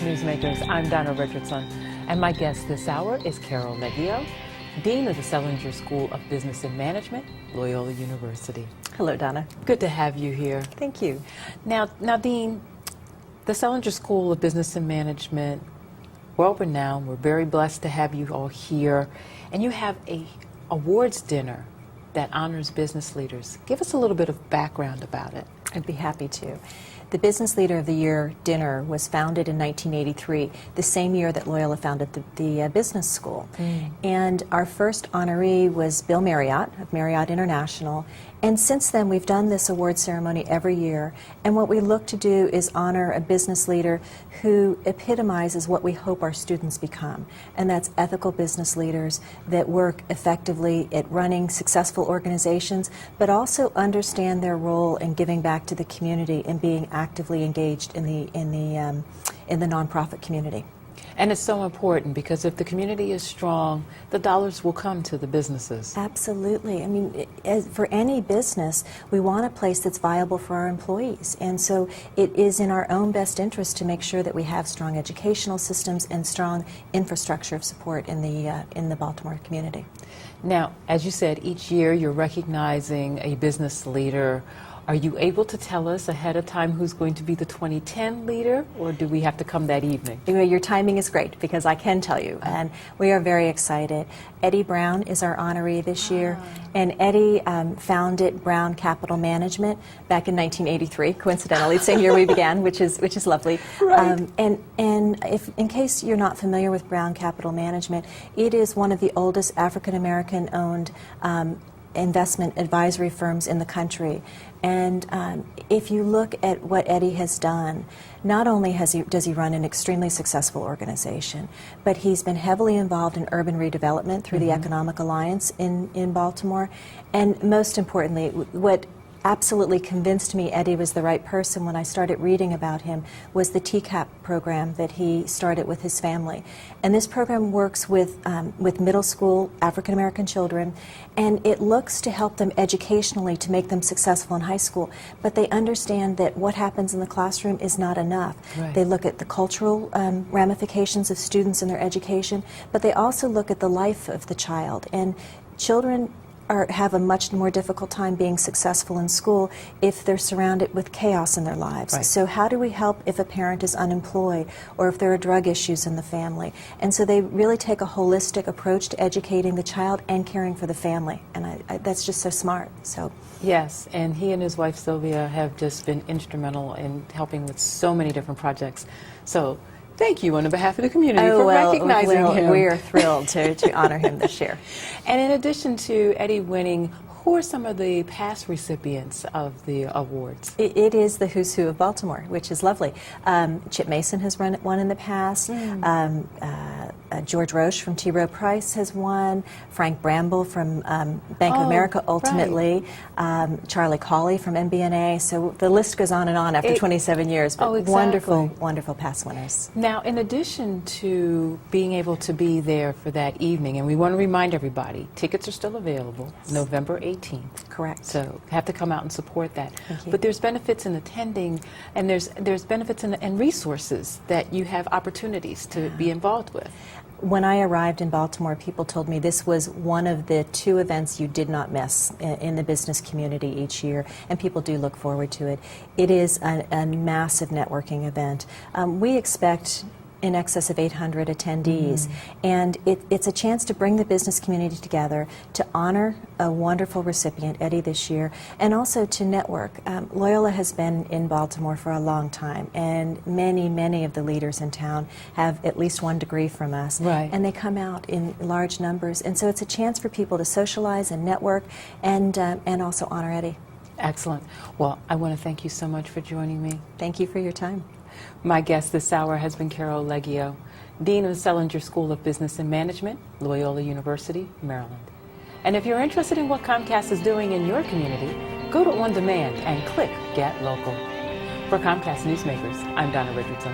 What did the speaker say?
Newsmakers. I'm Donna Richardson, and my guest this hour is Carol Leggio, Dean of the Selinger School of Business and Management, Loyola University. Hello, Donna. Good to have you here. Thank you. Now, Dean, the Selinger School of Business and Management, world-renowned. We're very blessed to have you all here, and you have a awards dinner that honors business leaders. Give us a little bit of background about it. I'd be happy to. The Business Leader of the Year dinner was founded in 1983, the same year that Loyola founded the business school. And our first honoree was Bill Marriott of Marriott International. And since then, we've done this award ceremony every year. And what we look to do is honor a business leader who epitomizes what we hope our students become. And that's ethical business leaders that work effectively at running successful organizations, but also understand their role in giving back to the community and being actively engaged in the nonprofit community. And it's so important because if the community is strong, the dollars will come to the businesses. Absolutely. I mean, for any business, we want a place that's viable for our employees. And so it is in our own best interest to make sure that we have strong educational systems and strong infrastructure of support in the Baltimore community. Now, as you said, each year you're recognizing a business leader. Are you able to tell us ahead of time who's going to be the 2010 leader, or do we have to come that evening? Your timing is great because I can tell you, and we are very excited. Eddie Brown is our honoree this year, and Eddie founded Brown Capital Management back in 1983, coincidentally, same year we began, which is lovely. Right. And if, in case you're not familiar with Brown Capital Management, it is one of the oldest African-American owned investment advisory firms in the country. And if you look at what Eddie has done, not only does he run an extremely successful organization, but he's been heavily involved in urban redevelopment through the Economic Alliance in Baltimore. And most importantly, what absolutely convinced me Eddie was the right person when I started reading about him was the TCAP program that he started with his family. And this program works with middle school African American children, and it looks to help them educationally to make them successful in high school. But they understand that what happens in the classroom is not enough. Right. They look at the cultural ramifications of students and their education, but they also look at the life of the child. And children have a much more difficult time being successful in school if they're surrounded with chaos in their lives. Right. So how do we help if a parent is unemployed or if there are drug issues in the family? And so they really take a holistic approach to educating the child and caring for the family. And that's just so smart. So Yes, and he and his wife Sylvia have just been instrumental in helping with so many different projects. So thank you on behalf of the community for recognizing him. We are thrilled to honor him this year. And in addition to Eddie winning, who are some of the past recipients of the awards? It is the who's who of Baltimore, which is lovely. Chip Mason has won in the past. George Roche from T. Rowe Price has won. Frank Bramble from Bank of America ultimately. Right. Charlie Cawley from MBNA. So the list goes on and on after 27 years. But exactly. Wonderful, wonderful past winners. Now, in addition to being able to be there for that evening, and we want to remind everybody, tickets are still available, November 18th. Correct. So you have to come out and support that. Thank you. But there's benefits in attending, and there's benefits and resources that you have opportunities to be involved with. When I arrived in Baltimore, people told me this was one of the 2 events you did not miss in the business community each year, and people do look forward to it. It is a massive networking event. We expect in excess of 800 attendees, and it's a chance to bring the business community together to honor a wonderful recipient, Eddie, this year, and also to network. Loyola has been in Baltimore for a long time, and many of the leaders in town have at least 1 degree from us, right. And they come out in large numbers, and so it's a chance for people to socialize and network and also honor Eddie. Excellent. Well, I want to thank you so much for joining me. Thank you for your time. My guest this hour has been Carol Leggio, Dean of the Selinger School of Business and Management, Loyola University, Maryland. And if you're interested in what Comcast is doing in your community, go to On Demand and click Get Local. For Comcast Newsmakers, I'm Donna Richardson.